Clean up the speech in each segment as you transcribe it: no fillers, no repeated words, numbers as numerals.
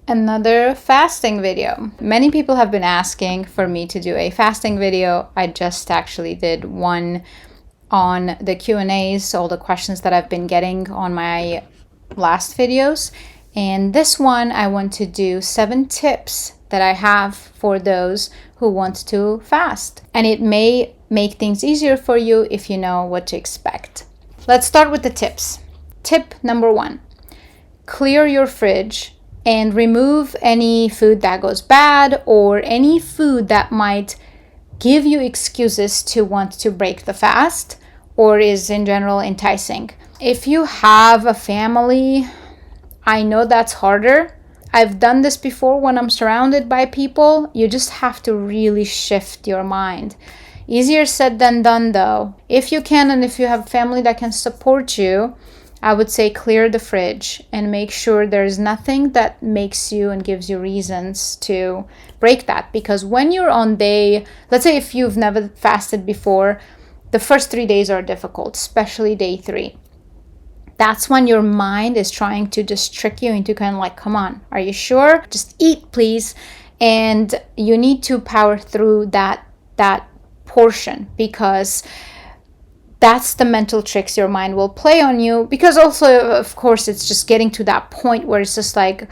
Another fasting video. Many people have been asking for me to do a fasting video. I just actually did one on the Q&As, all the questions that I've been getting on my last videos. And this one, I want to do 7 tips that I have for those who want to fast. And it may make things easier for you if you know what to expect. Let's start with the tips. Tip number 1, clear your fridge and remove any food that goes bad or any food that might give you excuses to want to break the fast or is in general enticing. If you have a family, I know that's harder. I've done this before when I'm surrounded by people. You just have to really shift your mind. Easier said than done though. If you can, and if you have family that can support you, I would say clear the fridge and make sure there's nothing that makes you and gives you reasons to break that. Because when you're on day, let's say if you've never fasted before, the first 3 days are difficult, especially day 3. That's when your mind is trying to just trick you into kind of like, come on, are you sure? Just eat, please. And you need to power through that portion, because that's the mental tricks your mind will play on you. Because also, of course, it's just getting to that point where it's just like,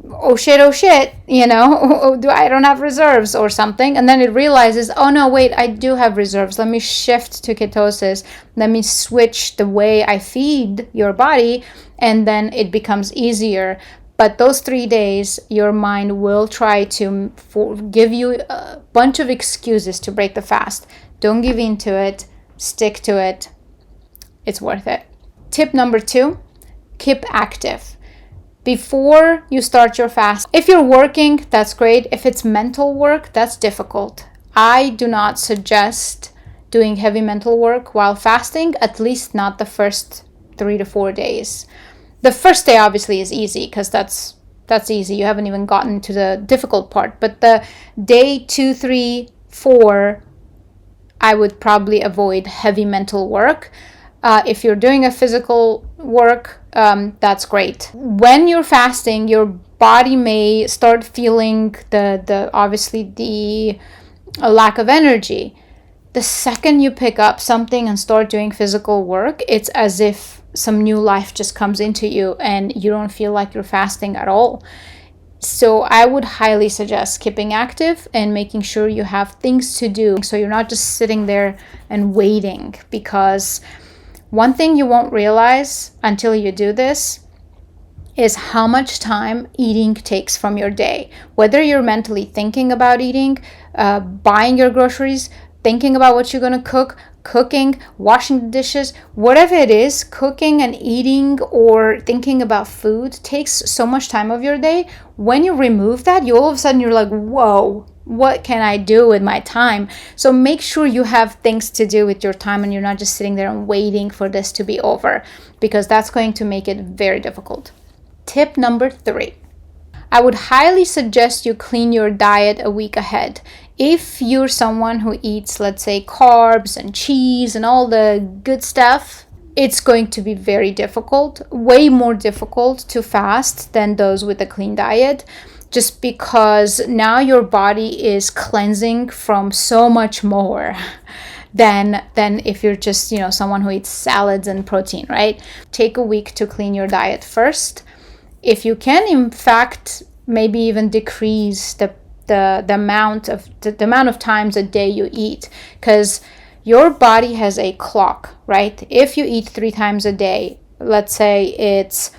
oh shit, you know, I don't have reserves or something. And then it realizes, oh no, wait, I do have reserves. Let me shift to ketosis. Let me switch the way I feed your body. And then it becomes easier. But those 3 days, your mind will try to give you a bunch of excuses to break the fast. Don't give in to it. Stick to it. It's worth it. Tip number 2, keep active. Before you start your fast, if you're working, that's great. If it's mental work, that's difficult. I do not suggest doing heavy mental work while fasting, at least not the first 3 to 4 days. The first day obviously is easy because that's easy. You haven't even gotten to the difficult part. But the day 2, 3, 4, I would probably avoid heavy mental work. If you're doing a physical work, that's great. When you're fasting, your body may start feeling the lack of energy. The second you pick up something and start doing physical work, it's as if some new life just comes into you and you don't feel like you're fasting at all. So I would highly suggest keeping active and making sure you have things to do, so you're not just sitting there and waiting. Because one thing you won't realize until you do this is how much time eating takes from your day. Whether you're mentally thinking about eating, buying your groceries, thinking about what you're going to cook, cooking, washing the dishes, whatever it is, cooking and eating or thinking about food takes so much time of your day. When you remove that, you all of a sudden you're like, whoa, what can I do with my time? So make sure you have things to do with your time and you're not just sitting there and waiting for this to be over, because that's going to make it very difficult. Tip number 3. I would highly suggest you clean your diet a week ahead. If you're someone who eats, let's say, carbs and cheese and all the good stuff, it's going to be very difficult, way more difficult to fast than those with a clean diet, just because now your body is cleansing from so much more than if you're just, someone who eats salads and protein, right? Take a week to clean your diet first. If you can, in fact, maybe even decrease the amount of times a day you eat, because your body has a clock, right? If you eat 3 times a day, let's say it's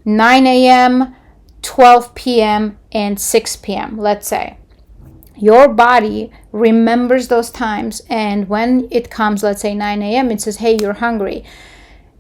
9 a.m., 12 p.m., and 6 p.m., let's say. Your body remembers those times, and when it comes, let's say 9 a.m., it says, hey, you're hungry.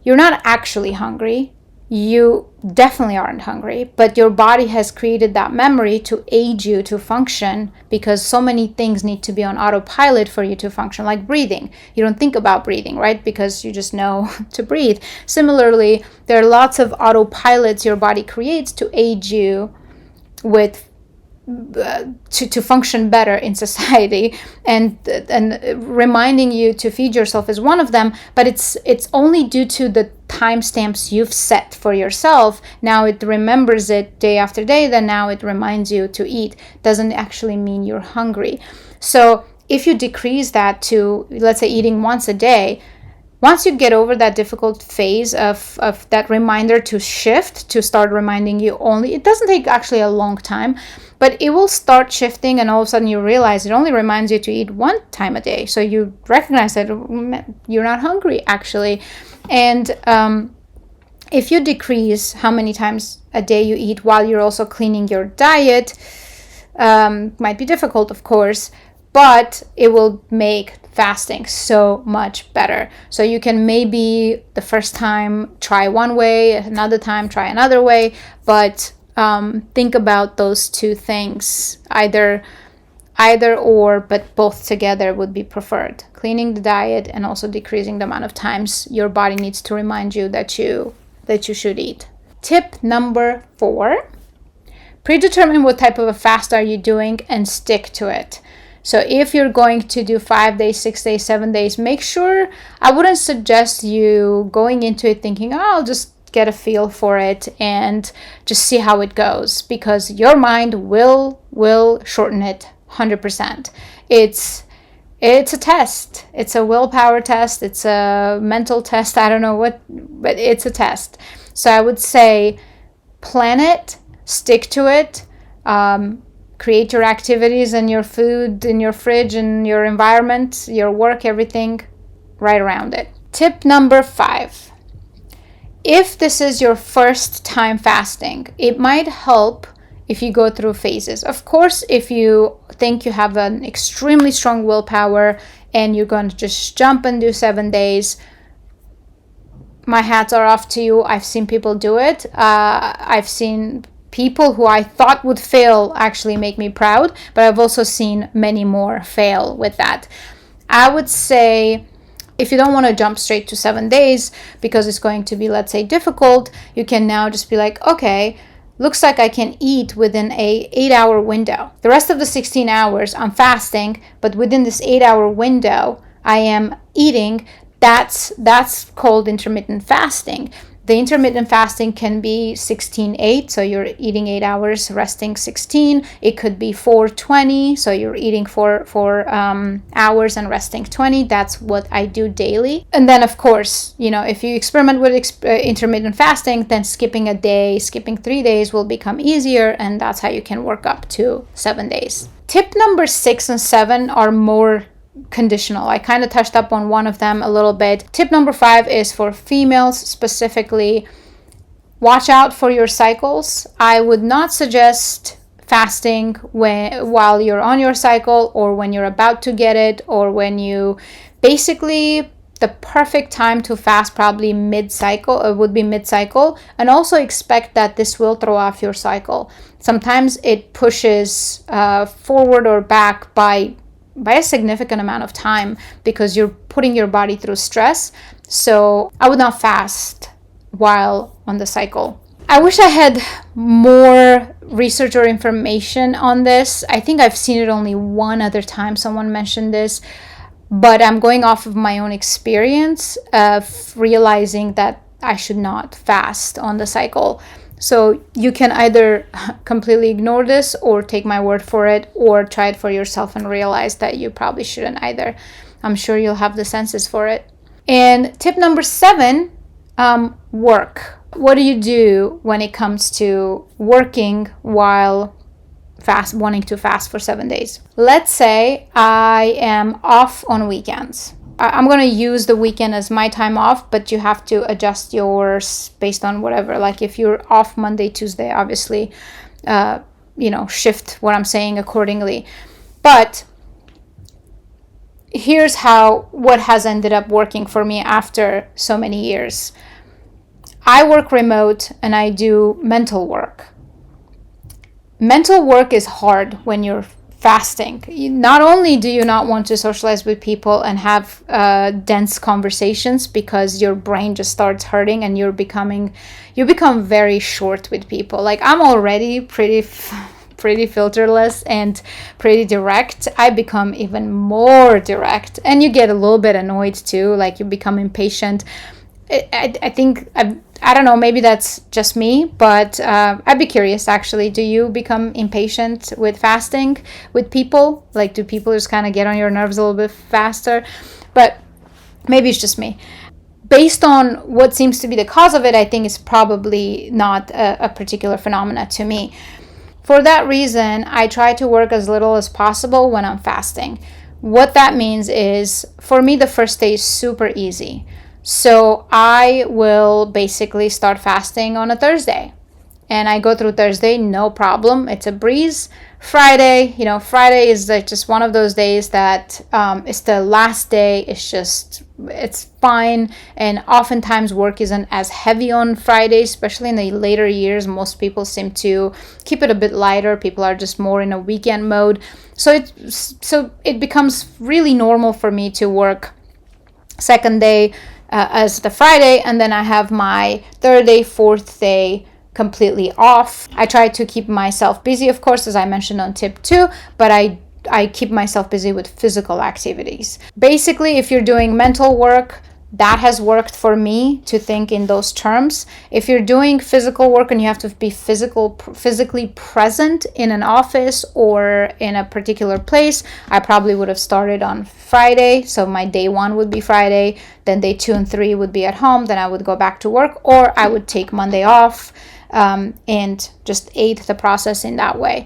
You're not actually hungry. You definitely aren't hungry, but your body has created that memory to aid you to function, because so many things need to be on autopilot for you to function, like breathing. You don't think about breathing, right? Because you just know to breathe. Similarly, there are lots of autopilots your body creates to aid you with to function better in society, and reminding you to feed yourself is one of them, but it's only due to the timestamps you've set for yourself. Now it remembers it day after day, then now it reminds you to eat. Doesn't actually mean you're hungry. So if you decrease that to, let's say, eating once a day, once you get over that difficult phase of that reminder to shift, to start reminding you only, it doesn't take actually a long time, but it will start shifting, and all of a sudden you realize it only reminds you to eat one time a day. So you recognize that you're not hungry actually. And if you decrease how many times a day you eat while you're also cleaning your diet, might be difficult, of course, but it will make fasting so much better. So you can maybe the first time try one way, another time try another way, but think about those two things, either or, but both together would be preferred. Cleaning the diet and also decreasing the amount of times your body needs to remind you that you should eat. Tip number 4, predetermine what type of a fast are you doing and stick to it. So if you're going to do 5 days, 6 days, 7 days, make sure, I wouldn't suggest you going into it thinking, oh, I'll just get a feel for it and just see how it goes, because your mind will shorten it 100%. It's a test. It's a willpower test. It's a mental test. I don't know what, but it's a test. So I would say plan it, stick to it, create your activities and your food in your fridge and your environment, your work, everything right around it. Tip number 5. If this is your first time fasting, it might help if you go through phases. Of course, if you think you have an extremely strong willpower and you're going to just jump and do 7 days, my hats are off to you. I've seen people do it. I've seen people who I thought would fail actually make me proud, but I've also seen many more fail with that. I would say if you don't want to jump straight to 7 days because it's going to be, let's say, difficult, you can now just be like, okay, looks like I can eat within a 8-hour window. The rest of the 16 hours I'm fasting, but within this 8-hour window I am eating. That's called intermittent fasting. The intermittent fasting can be 16-8, so you're eating 8 hours, resting 16. It could be 4-20, so you're eating 4 hours and resting 20. That's what I do daily. And then, of course, if you experiment with intermittent fasting, then skipping a day, skipping 3 days will become easier, and that's how you can work up to 7 days. Tip number 6 and 7 are more conditional. I kind of touched up on one of them a little bit. Tip number 5 is for females specifically. Watch out for your cycles. I would not suggest fasting while you're on your cycle, or when you're about to get it, or when you basically, the perfect time to fast probably mid-cycle would be mid-cycle, and also expect that this will throw off your cycle. Sometimes it pushes forward or back by a significant amount of time because you're putting your body through stress. So I would not fast while on the cycle. I wish I had more research or information on this. I think I've seen it only one other time someone mentioned this, but I'm going off of my own experience of realizing that I should not fast on the cycle. So you can either completely ignore this or take my word for it, or try it for yourself and realize that you probably shouldn't either. I'm sure you'll have the senses for it. And tip number 7, work. What do you do when it comes to working while wanting to fast for 7 days? Let's say I am off on weekends. I'm going to use the weekend as my time off, but you have to adjust yours based on whatever. Like if you're off Monday, Tuesday, obviously, shift what I'm saying accordingly. But here's what has ended up working for me after so many years. I work remote and I do mental work. Mental work is hard when you're fasting. Not only do you not want to socialize with people and have dense conversations because your brain just starts hurting and you become very short with people. Like I'm already pretty pretty filterless and pretty direct, I become even more direct. And you get a little bit annoyed too, like you become impatient. I think, I don't know, maybe that's just me, but I'd be curious actually. Do you become impatient with fasting with people? Like, do people just kind of get on your nerves a little bit faster? But maybe it's just me. Based on what seems to be the cause of it, I think it's probably not a particular phenomena to me. For that reason, I try to work as little as possible when I'm fasting. What that means is, for me, the first day is super easy. So I will basically start fasting on a Thursday. And I go through Thursday, no problem. It's a breeze. Friday, Friday is like just one of those days that it's the last day. It's fine. And oftentimes work isn't as heavy on Friday, especially in the later years. Most people seem to keep it a bit lighter. People are just more in a weekend mode. So it becomes really normal for me to work second day as the Friday. And then I have my third day, fourth day completely off. I try to keep myself busy, of course, as I mentioned on tip 2, but I keep myself busy with physical activities. Basically, if you're doing mental work, that has worked for me to think in those terms. If you're doing physical work and you have to be physically present in an office or in a particular place, I probably would have started on Friday. So my day 1 would be Friday, then day 2 and 3 would be at home, then I would go back to work, or I would take Monday off and just aid the process in that way.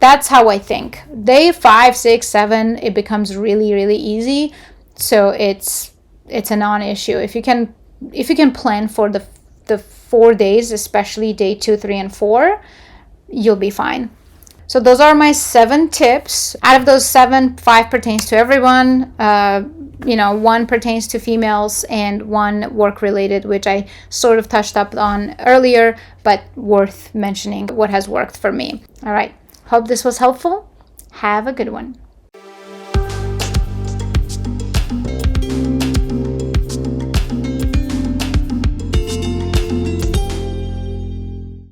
That's how I think. Day 5, 6, 7, it becomes really, really easy. So it's a non-issue. If you can plan for the 4 days, especially day 2, 3, and 4, you'll be fine. So those are my 7 tips. Out of those 7, 5 pertains to everyone. 1 pertains to females and 1 work related, which I sort of touched up on earlier, but worth mentioning what has worked for me. All right. Hope this was helpful. Have a good one.